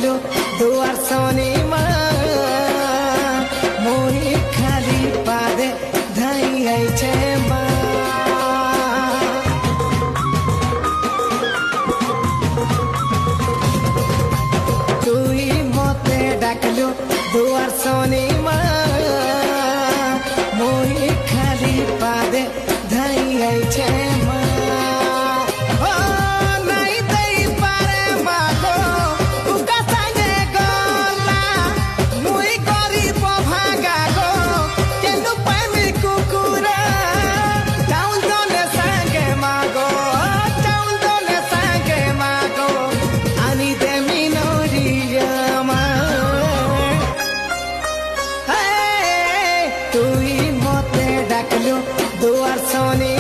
ডাকলো দুয়ার সনে মা মোই খালি পাদে ধাই আইছে মা তুই মতে ডাকলো দুয়ার সনে মা মোই খালি পাদে ধাই আইছে মা তুই মতে ডাকলো দুয়ার সনে